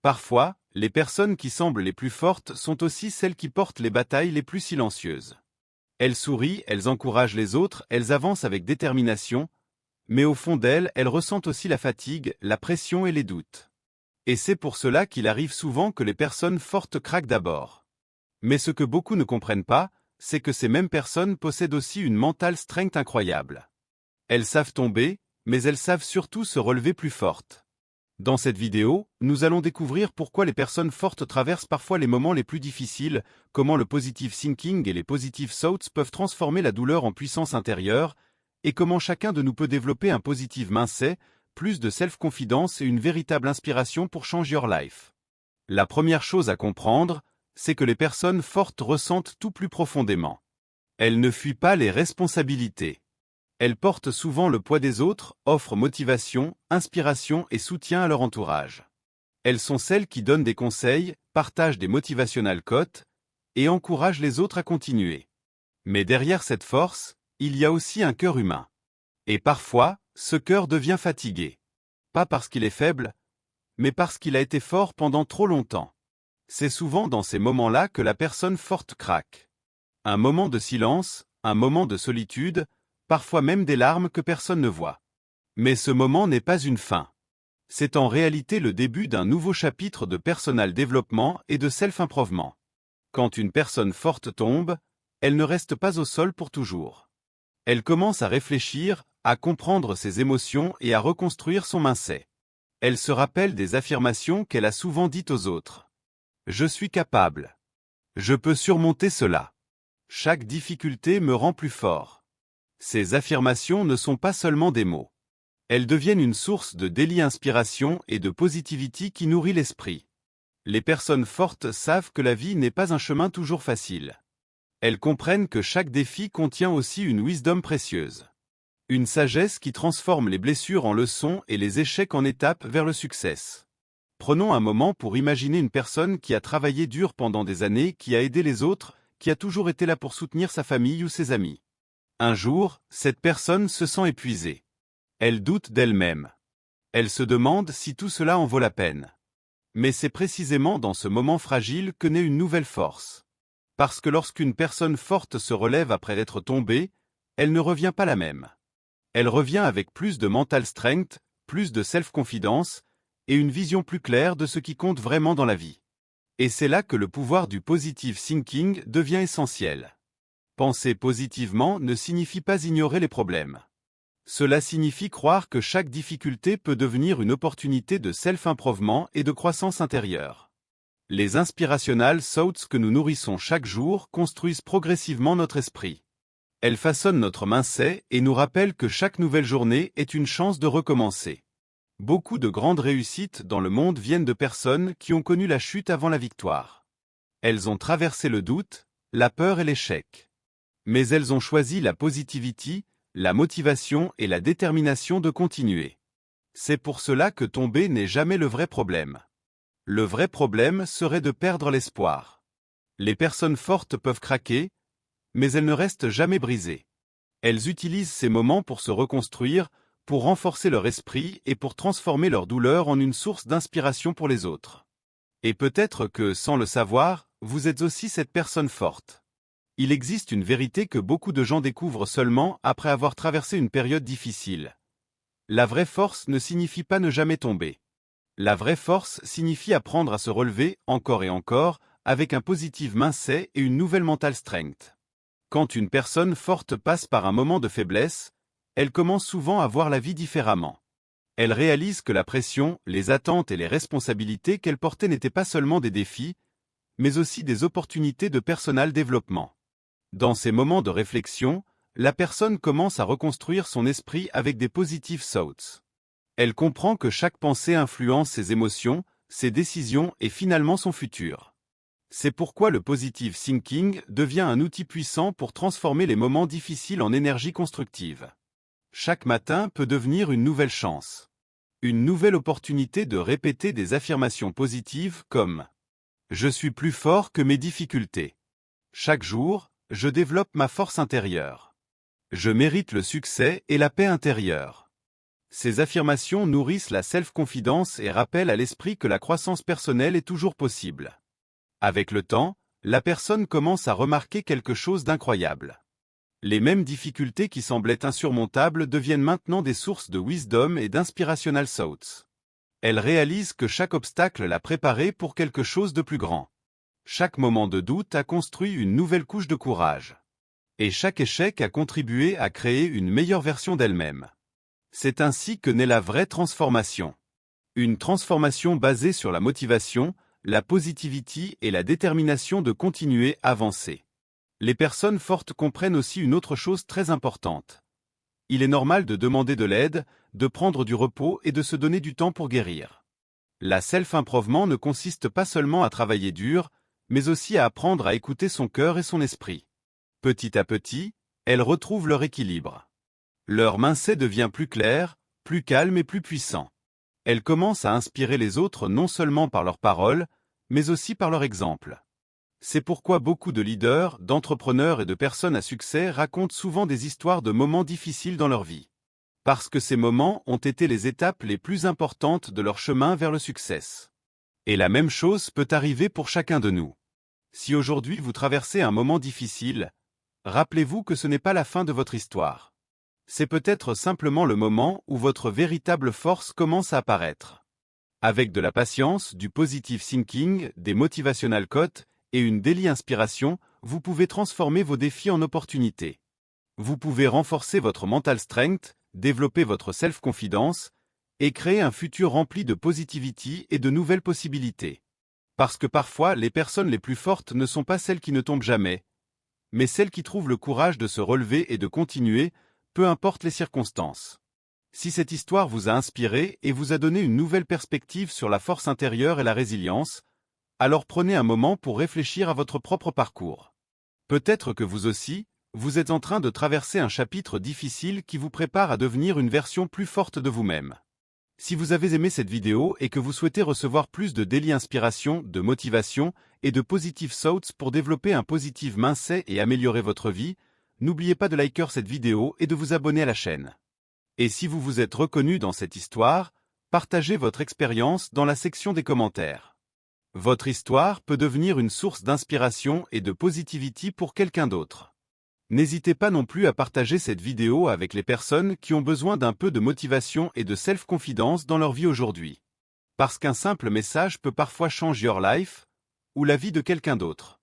Parfois, les personnes qui semblent les plus fortes sont aussi celles qui portent les batailles les plus silencieuses. Elles sourient, elles encouragent les autres, elles avancent avec détermination, mais au fond d'elles, elles ressentent aussi la fatigue, la pression et les doutes. Et c'est pour cela qu'il arrive souvent que les personnes fortes craquent d'abord. Mais ce que beaucoup ne comprennent pas, c'est que ces mêmes personnes possèdent aussi une mental strength incroyable. Elles savent tomber, mais elles savent surtout se relever plus fortes. Dans cette vidéo, nous allons découvrir pourquoi les personnes fortes traversent parfois les moments les plus difficiles, comment le positive thinking et les positive thoughts peuvent transformer la douleur en puissance intérieure, et comment chacun de nous peut développer un positive mindset, plus de self-confidence et une véritable inspiration pour change your life. La première chose à comprendre, c'est que les personnes fortes ressentent tout plus profondément. Elles ne fuient pas les responsabilités. Elles portent souvent le poids des autres, offrent motivation, inspiration et soutien à leur entourage. Elles sont celles qui donnent des conseils, partagent des motivational quotes et encouragent les autres à continuer. Mais derrière cette force, il y a aussi un cœur humain. Et parfois, ce cœur devient fatigué. Pas parce qu'il est faible, mais parce qu'il a été fort pendant trop longtemps. C'est souvent dans ces moments-là que la personne forte craque. Un moment de silence, un moment de solitude, parfois même des larmes que personne ne voit. Mais ce moment n'est pas une fin. C'est en réalité le début d'un nouveau chapitre de personal développement et de self-improvement. Quand une personne forte tombe, elle ne reste pas au sol pour toujours. Elle commence à réfléchir, à comprendre ses émotions et à reconstruire son mindset. Elle se rappelle des affirmations qu'elle a souvent dites aux autres. Je suis capable. Je peux surmonter cela. Chaque difficulté me rend plus fort. Ces affirmations ne sont pas seulement des mots. Elles deviennent une source de daily inspiration et de positivity qui nourrit l'esprit. Les personnes fortes savent que la vie n'est pas un chemin toujours facile. Elles comprennent que chaque défi contient aussi une wisdom précieuse. Une sagesse qui transforme les blessures en leçons et les échecs en étapes vers le succès. Prenons un moment pour imaginer une personne qui a travaillé dur pendant des années, qui a aidé les autres, qui a toujours été là pour soutenir sa famille ou ses amis. Un jour, cette personne se sent épuisée. Elle doute d'elle-même. Elle se demande si tout cela en vaut la peine. Mais c'est précisément dans ce moment fragile que naît une nouvelle force. Parce que lorsqu'une personne forte se relève après être tombée, elle ne revient pas la même. Elle revient avec plus de mental strength, plus de self-confidence, et une vision plus claire de ce qui compte vraiment dans la vie. Et c'est là que le pouvoir du positive thinking devient essentiel. Penser positivement ne signifie pas ignorer les problèmes. Cela signifie croire que chaque difficulté peut devenir une opportunité de self-improvement et de croissance intérieure. Les inspirational thoughts que nous nourrissons chaque jour construisent progressivement notre esprit. Elles façonnent notre mindset et nous rappellent que chaque nouvelle journée est une chance de recommencer. Beaucoup de grandes réussites dans le monde viennent de personnes qui ont connu la chute avant la victoire. Elles ont traversé le doute, la peur et l'échec. Mais elles ont choisi la positivity, la motivation et la détermination de continuer. C'est pour cela que tomber n'est jamais le vrai problème. Le vrai problème serait de perdre l'espoir. Les personnes fortes peuvent craquer, mais elles ne restent jamais brisées. Elles utilisent ces moments pour se reconstruire, pour renforcer leur esprit et pour transformer leur douleur en une source d'inspiration pour les autres. Et peut-être que, sans le savoir, vous êtes aussi cette personne forte. Il existe une vérité que beaucoup de gens découvrent seulement après avoir traversé une période difficile. La vraie force ne signifie pas ne jamais tomber. La vraie force signifie apprendre à se relever, encore et encore, avec un positive mindset et une nouvelle mental strength. Quand une personne forte passe par un moment de faiblesse, elle commence souvent à voir la vie différemment. Elle réalise que la pression, les attentes et les responsabilités qu'elle portait n'étaient pas seulement des défis, mais aussi des opportunités de personal développement. Dans ces moments de réflexion, la personne commence à reconstruire son esprit avec des positive thoughts. Elle comprend que chaque pensée influence ses émotions, ses décisions et finalement son futur. C'est pourquoi le positive thinking devient un outil puissant pour transformer les moments difficiles en énergie constructive. Chaque matin peut devenir une nouvelle chance. Une nouvelle opportunité de répéter des affirmations positives comme « Je suis plus fort que mes difficultés ». Chaque jour, je développe ma force intérieure. Je mérite le succès et la paix intérieure. Ces affirmations nourrissent la self-confidence et rappellent à l'esprit que la croissance personnelle est toujours possible. Avec le temps, la personne commence à remarquer quelque chose d'incroyable. Les mêmes difficultés qui semblaient insurmontables deviennent maintenant des sources de wisdom et d'inspirational thoughts. Elle réalise que chaque obstacle l'a préparée pour quelque chose de plus grand. Chaque moment de doute a construit une nouvelle couche de courage. Et chaque échec a contribué à créer une meilleure version d'elle-même. C'est ainsi que naît la vraie transformation. Une transformation basée sur la motivation, la positivity et la détermination de continuer à avancer. Les personnes fortes comprennent aussi une autre chose très importante. Il est normal de demander de l'aide, de prendre du repos et de se donner du temps pour guérir. La self-improvement ne consiste pas seulement à travailler dur, mais aussi à apprendre à écouter son cœur et son esprit. Petit à petit, elles retrouvent leur équilibre. Leur mindset devient plus clair, plus calme et plus puissant. Elles commencent à inspirer les autres non seulement par leurs paroles, mais aussi par leur exemple. C'est pourquoi beaucoup de leaders, d'entrepreneurs et de personnes à succès racontent souvent des histoires de moments difficiles dans leur vie. Parce que ces moments ont été les étapes les plus importantes de leur chemin vers le succès. Et la même chose peut arriver pour chacun de nous. Si aujourd'hui vous traversez un moment difficile, rappelez-vous que ce n'est pas la fin de votre histoire. C'est peut-être simplement le moment où votre véritable force commence à apparaître. Avec de la patience, du positive thinking, des motivational quotes et une daily inspiration, vous pouvez transformer vos défis en opportunités. Vous pouvez renforcer votre mental strength, développer votre self-confidence et créer un futur rempli de positivity et de nouvelles possibilités. Parce que parfois, les personnes les plus fortes ne sont pas celles qui ne tombent jamais, mais celles qui trouvent le courage de se relever et de continuer, peu importe les circonstances. Si cette histoire vous a inspiré et vous a donné une nouvelle perspective sur la force intérieure et la résilience, alors prenez un moment pour réfléchir à votre propre parcours. Peut-être que vous aussi, vous êtes en train de traverser un chapitre difficile qui vous prépare à devenir une version plus forte de vous-même. Si vous avez aimé cette vidéo et que vous souhaitez recevoir plus de daily inspiration, de motivation et de positive thoughts pour développer un positive mindset et améliorer votre vie, n'oubliez pas de liker cette vidéo et de vous abonner à la chaîne. Et si vous vous êtes reconnu dans cette histoire, partagez votre expérience dans la section des commentaires. Votre histoire peut devenir une source d'inspiration et de positivity pour quelqu'un d'autre. N'hésitez pas non plus à partager cette vidéo avec les personnes qui ont besoin d'un peu de motivation et de self-confidence dans leur vie aujourd'hui. Parce qu'un simple message peut parfois changer your life, ou la vie de quelqu'un d'autre.